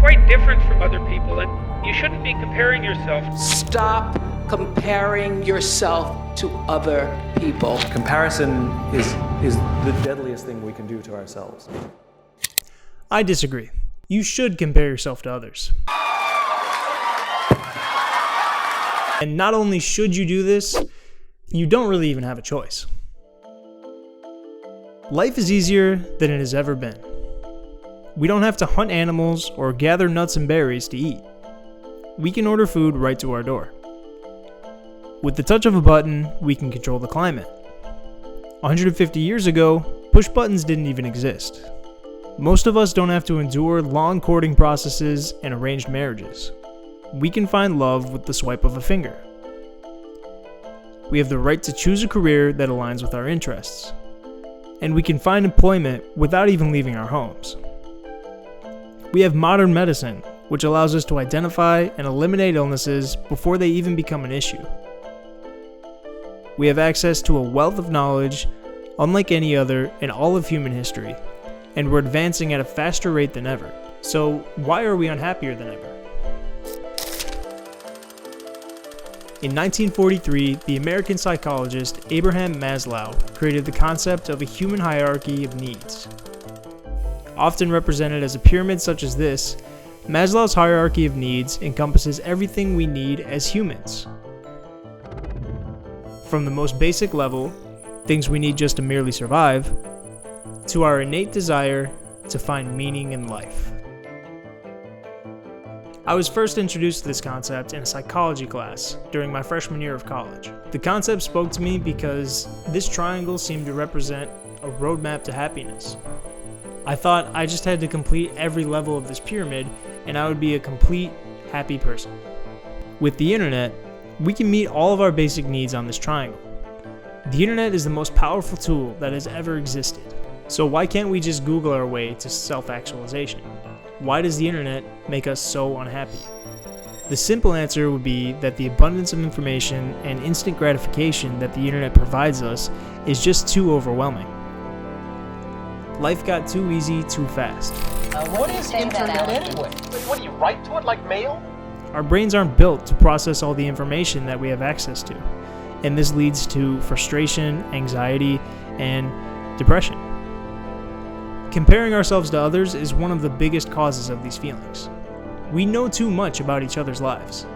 quite different from other people, and you shouldn't be comparing yourself. Stop comparing yourself to other people. Comparison is the deadliest thing we can do to ourselves. I disagree. You should compare yourself to others. And not only should you do this, you don't really even have a choice. Life is easier than it has ever been. We don't have to hunt animals or gather nuts and berries to eat. We can order food right to our door. With the touch of a button, we can control the climate. 150 years ago, push buttons didn't even exist. Most of us don't have to endure long courting processes and arranged marriages. We can find love with the swipe of a finger. We have the right to choose a career that aligns with our interests. And we can find employment without even leaving our homes. We have modern medicine, which allows us to identify and eliminate illnesses before they even become an issue. We have access to a wealth of knowledge unlike any other in all of human history, and we're advancing at a faster rate than ever. So why are we unhappier than ever? In 1943, the American psychologist Abraham Maslow created the concept of a human hierarchy of needs. Often represented as a pyramid such as this, Maslow's hierarchy of needs encompasses everything we need as humans. From the most basic level, things we need just to merely survive, to our innate desire to find meaning in life. I was first introduced to this concept in a psychology class during my freshman year of college. The concept spoke to me because this triangle seemed to represent a roadmap to happiness. I thought I just had to complete every level of this pyramid and I would be a complete, happy person. With the internet, we can meet all of our basic needs on this triangle. The internet is the most powerful tool that has ever existed. So why can't we just Google our way to self-actualization? Why does the internet make us so unhappy? The simple answer would be that the abundance of information and instant gratification that the internet provides us is just too overwhelming. Life got too easy too fast. What is internet anyway? What do you write to it like mail? Our brains aren't built to process all the information that we have access to, and this leads to frustration, anxiety, and depression. Comparing ourselves to others is one of the biggest causes of these feelings. We know too much about each other's lives.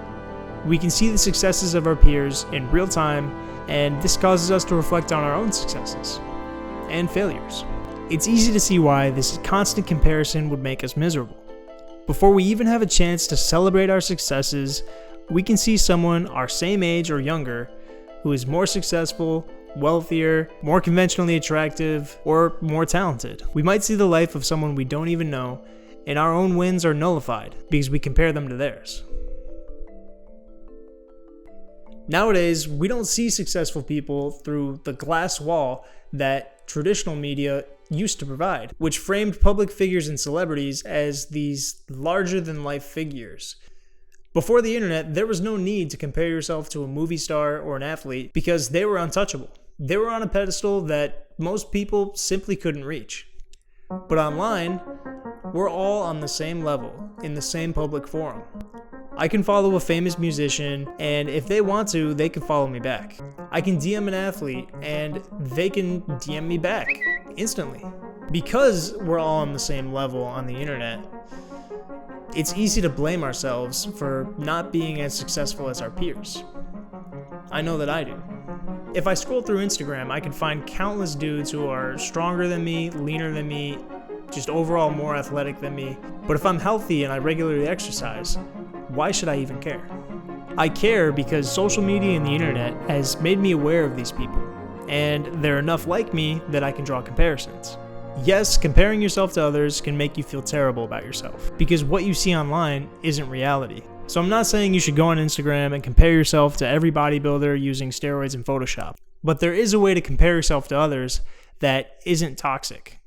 We can see the successes of our peers in real time, and this causes us to reflect on our own successes and failures. It's easy to see why this constant comparison would make us miserable. Before we even have a chance to celebrate our successes, we can see someone our same age or younger who is more successful, wealthier, more conventionally attractive, or more talented. We might see the life of someone we don't even know, and our own wins are nullified because we compare them to theirs. Nowadays, we don't see successful people through the glass wall that traditional media used to provide, which framed public figures and celebrities as these larger-than-life figures. Before the internet, there was no need to compare yourself to a movie star or an athlete because they were untouchable. They were on a pedestal that most people simply couldn't reach. But online, we're all on the same level, in the same public forum. I can follow a famous musician, and if they want to, they can follow me back. I can DM an athlete, and they can DM me back instantly. Because we're all on the same level on the internet, it's easy to blame ourselves for not being as successful as our peers. I know that I do. If I scroll through Instagram, I can find countless dudes who are stronger than me, leaner than me, just overall more athletic than me. But if I'm healthy and I regularly exercise, why should I even care? I care because social media and the internet has made me aware of these people, and they're enough like me that I can draw comparisons. Yes, comparing yourself to others can make you feel terrible about yourself, because what you see online isn't reality. So I'm not saying you should go on Instagram and compare yourself to every bodybuilder using steroids and Photoshop, but there is a way to compare yourself to others that isn't toxic.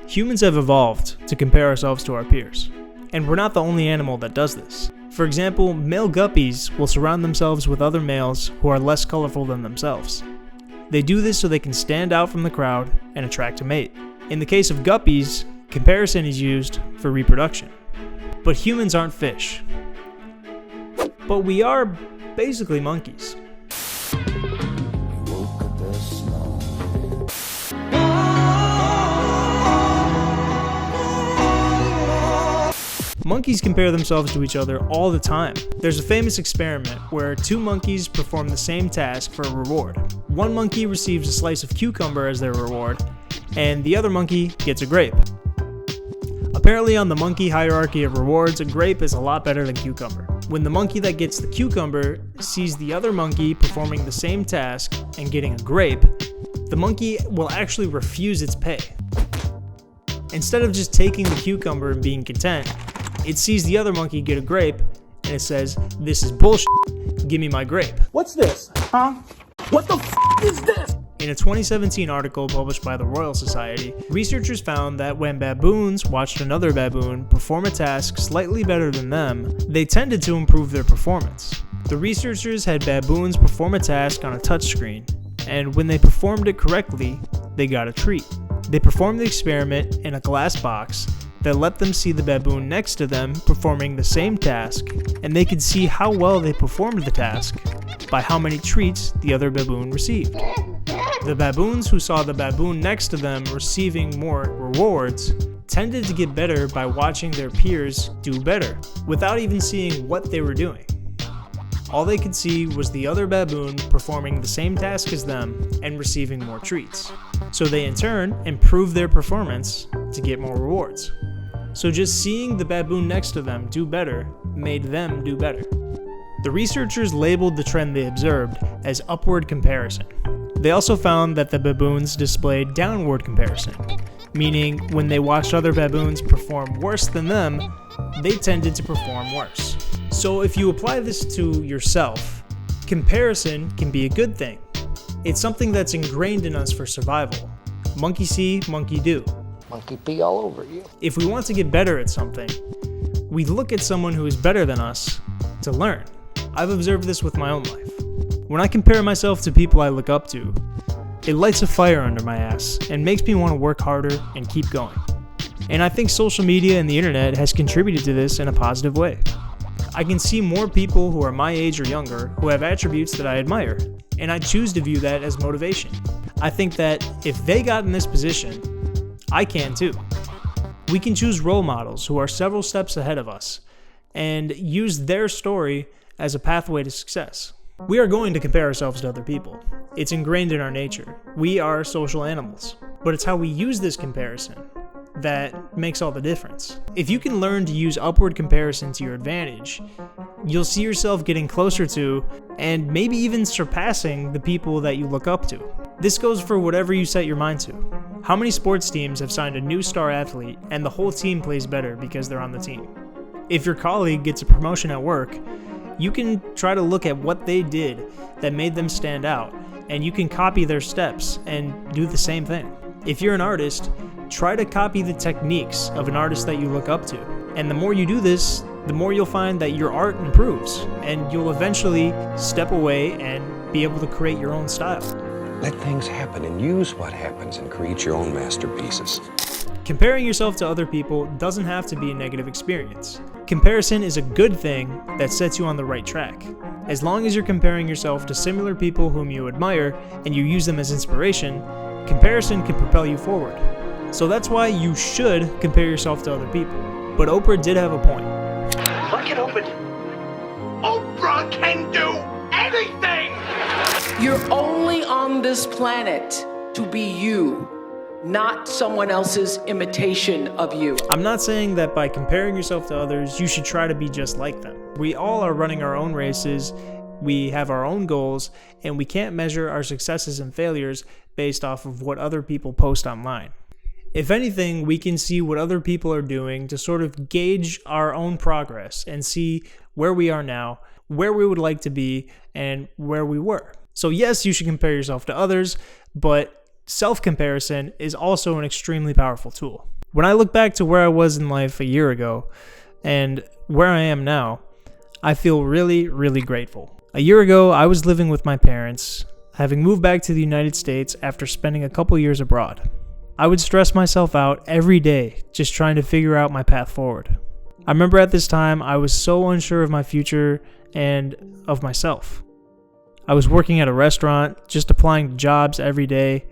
Humans have evolved to compare ourselves to our peers, and we're not the only animal that does this. For example, male guppies will surround themselves with other males who are less colorful than themselves. They do this so they can stand out from the crowd and attract a mate. In the case of guppies, comparison is used for reproduction. But humans aren't fish. But we are basically monkeys. Monkeys compare themselves to each other all the time. There's a famous experiment where two monkeys perform the same task for a reward. One monkey receives a slice of cucumber as their reward, and the other monkey gets a grape. Apparently on the monkey hierarchy of rewards, a grape is a lot better than cucumber. When the monkey that gets the cucumber sees the other monkey performing the same task and getting a grape, the monkey will actually refuse its pay. Instead of just taking the cucumber and being content, it sees the other monkey get a grape and it says, "This is bullshit, give me my grape." What's this? Huh? What the is this? In a 2017 article published by the Royal Society, researchers found that when baboons watched another baboon perform a task slightly better than them, they tended to improve their performance. The researchers had baboons perform a task on a touchscreen, and when they performed it correctly, they got a treat. They performed the experiment in a glass box that let them see the baboon next to them performing the same task, and they could see how well they performed the task by how many treats the other baboon received. The baboons who saw the baboon next to them receiving more rewards tended to get better by watching their peers do better, without even seeing what they were doing. All they could see was the other baboon performing the same task as them and receiving more treats. So they in turn improved their performance to get more rewards. So just seeing the baboon next to them do better made them do better. The researchers labeled the trend they observed as upward comparison. They also found that the baboons displayed downward comparison, meaning when they watched other baboons perform worse than them, they tended to perform worse. So if you apply this to yourself, comparison can be a good thing. It's something that's ingrained in us for survival. Monkey see, monkey do. Monkey pee all over you. If we want to get better at something, we look at someone who is better than us to learn. I've observed this with my own life. When I compare myself to people I look up to, it lights a fire under my ass and makes me want to work harder and keep going. And I think social media and the internet has contributed to this in a positive way. I can see more people who are my age or younger who have attributes that I admire, and I choose to view that as motivation. I think that if they got in this position, I can too. We can choose role models who are several steps ahead of us and use their story as a pathway to success. We are going to compare ourselves to other people. It's ingrained in our nature. We are social animals. But it's how we use this comparison that makes all the difference. If you can learn to use upward comparison to your advantage, you'll see yourself getting closer to and maybe even surpassing the people that you look up to. This goes for whatever you set your mind to. How many sports teams have signed a new star athlete and the whole team plays better because they're on the team? If your colleague gets a promotion at work, you can try to look at what they did that made them stand out, and you can copy their steps and do the same thing. If you're an artist, try to copy the techniques of an artist that you look up to. And the more you do this, the more you'll find that your art improves, and you'll eventually step away and be able to create your own style. Let things happen and use what happens and create your own masterpieces. Comparing yourself to other people doesn't have to be a negative experience. Comparison is a good thing that sets you on the right track. As long as you're comparing yourself to similar people whom you admire and you use them as inspiration, comparison can propel you forward. So that's why you should compare yourself to other people. But Oprah did have a point. Look at Oprah. Oprah can do anything! You're only on this planet to be you, not someone else's imitation of you. I'm not saying that by comparing yourself to others, you should try to be just like them. We all are running our own races, we have our own goals, and we can't measure our successes and failures based off of what other people post online. If anything, we can see what other people are doing to sort of gauge our own progress and see where we are now, where we would like to be, and where we were. So yes, you should compare yourself to others, but self-comparison is also an extremely powerful tool. When I look back to where I was in life a year ago and where I am now, I feel really, really grateful. A year ago, I was living with my parents, having moved back to the United States after spending a couple years abroad. I would stress myself out every day just trying to figure out my path forward. I remember at this time, I was so unsure of my future and of myself. I was working at a restaurant, just applying to jobs every day,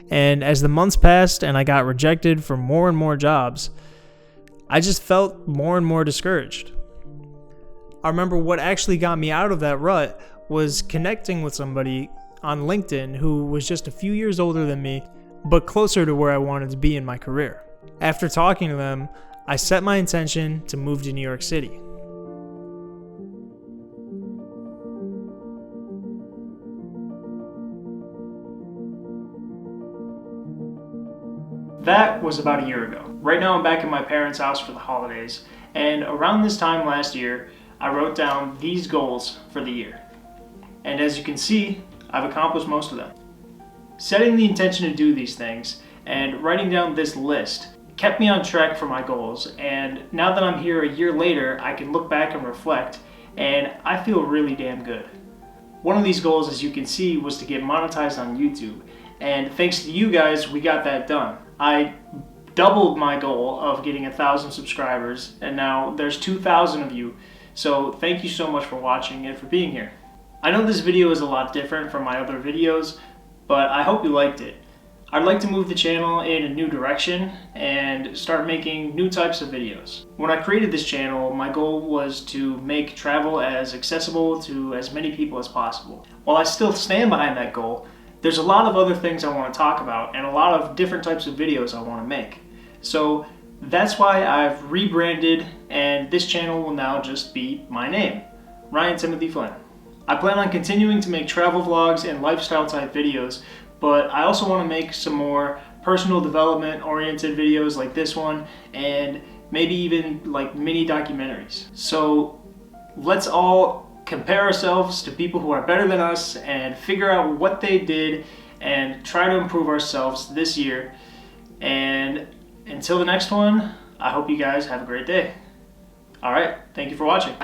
and as the months passed and I got rejected for more and more jobs, I just felt more and more discouraged. I remember what actually got me out of that rut was connecting with somebody on LinkedIn who was just a few years older than me, but closer to where I wanted to be in my career. After talking to them, I set my intention to move to New York City. That was about a year ago. Right now I'm back at my parents' house for the holidays, and around this time last year, I wrote down these goals for the year. And as you can see, I've accomplished most of them. Setting the intention to do these things and writing down this list kept me on track for my goals, and now that I'm here a year later, I can look back and reflect, and I feel really damn good. One of these goals, as you can see, was to get monetized on YouTube, and thanks to you guys, we got that done. I doubled my goal of getting 1,000 subscribers, and now there's 2,000 of you, so thank you so much for watching and for being here. I know this video is a lot different from my other videos, but I hope you liked it. I'd like to move the channel in a new direction and start making new types of videos. When I created this channel, my goal was to make travel as accessible to as many people as possible. While I still stand behind that goal, there's a lot of other things I want to talk about and a lot of different types of videos I want to make. So that's why I've rebranded, and this channel will now just be my name, Ryan Timothy Flynn. I plan on continuing to make travel vlogs and lifestyle type videos, but I also want to make some more personal development oriented videos like this one, and maybe even like mini documentaries. So let's all compare ourselves to people who are better than us and figure out what they did and try to improve ourselves this year. And until the next one, I hope you guys have a great day. All right, thank you for watching.